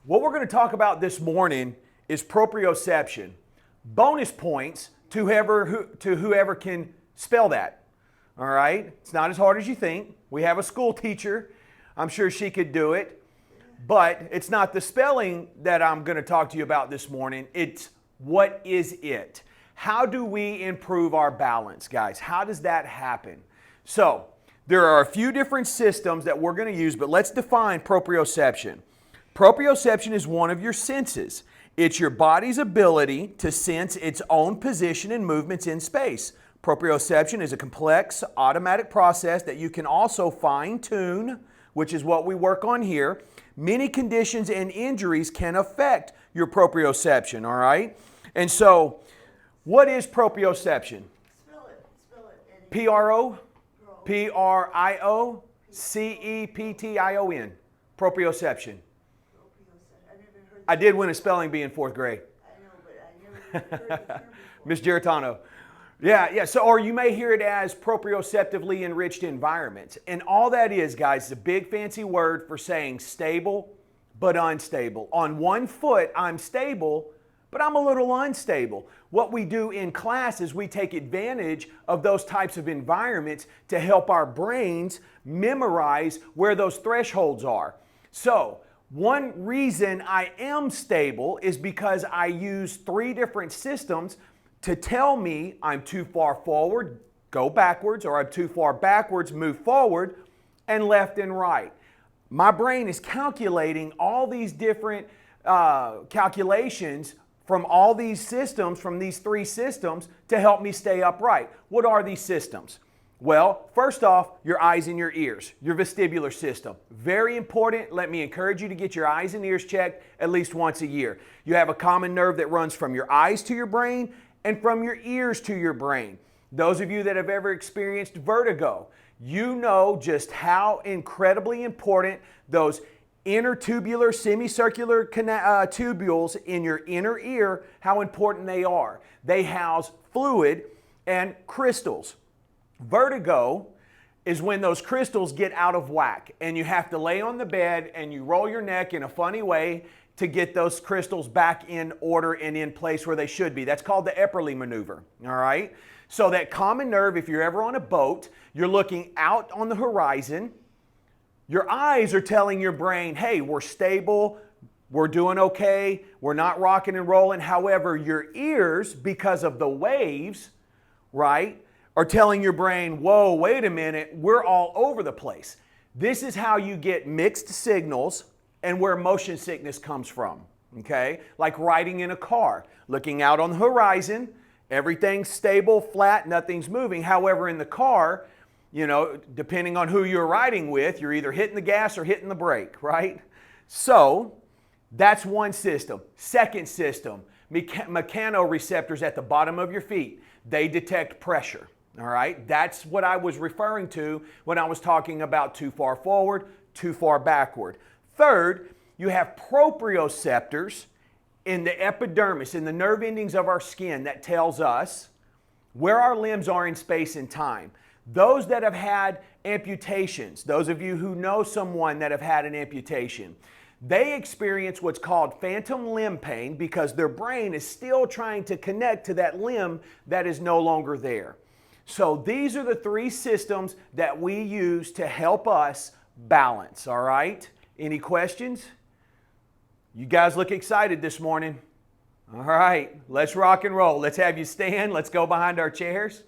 What we're going to talk about this morning is proprioception. Bonus points to whoever can spell that. All right? It's not as hard as you think. We have a school teacher. I'm sure she could do it. But it's not the spelling that I'm going to talk to you about this morning. It's what is it? How do we improve our balance, guys? How does that happen? So, there are a few different systems that we're going to use, but let's define proprioception. Proprioception is one of your senses. It's your body's ability to sense its own position and movements in space. Proprioception is a complex automatic process that you can also fine-tune, which is what we work on here. Many conditions and injuries can affect your proprioception, all right? And so, what is proprioception? Spell it. P-R-O? P-R-I-O-C-E-P-T-I-O-N. Proprioception. I did win a spelling bee in 4th grade. I know, but I never heard the term before. Miss Giratano. Yeah. So, or you may hear it as proprioceptively enriched environments. And all that is, guys, is a big fancy word for saying stable but unstable. On one foot, I'm stable, but I'm a little unstable. What we do in class is we take advantage of those types of environments to help our brains memorize where those thresholds are. So, one reason I am stable is because I use 3 different systems to tell me I'm too far forward, go backwards, or I'm too far backwards, move forward, and left and right. My brain is calculating all these different calculations from all these systems, from these 3 systems, to help me stay upright. What are these systems? Well, first off, your eyes and your ears, your vestibular system. Very important. Let me encourage you to get your eyes and ears checked at least once a year. You have a common nerve that runs from your eyes to your brain and from your ears to your brain. Those of you that have ever experienced vertigo, you know just how incredibly important those intertubular, semicircular tubules in your inner ear, how important they are. They house fluid and crystals. Vertigo is when those crystals get out of whack and you have to lay on the bed and you roll your neck in a funny way to get those crystals back in order and in place where they should be. That's called the Epperle maneuver, all right? So that common nerve, if you're ever on a boat, you're looking out on the horizon, your eyes are telling your brain, hey, we're stable, we're doing okay, we're not rocking and rolling. However, your ears, because of the waves, right, are telling your brain, whoa, wait a minute, we're all over the place. This is how you get mixed signals and where motion sickness comes from, okay? Like riding in a car, looking out on the horizon, everything's stable, flat, nothing's moving. However, in the car, you know, depending on who you're riding with, you're either hitting the gas or hitting the brake, right? So, that's one system. Second system, mechanoreceptors at the bottom of your feet. They detect pressure. All right, that's what I was referring to when I was talking about too far forward, too far backward. Third, you have proprioceptors in the epidermis, in the nerve endings of our skin that tells us where our limbs are in space and time. Those that have had amputations, those of you who know someone that have had an amputation, they experience what's called phantom limb pain because their brain is still trying to connect to that limb that is no longer there. So these are the 3 systems that we use to help us balance, all right? Any questions? You guys look excited this morning. All right, let's rock and roll. Let's have you stand. Let's go behind our chairs.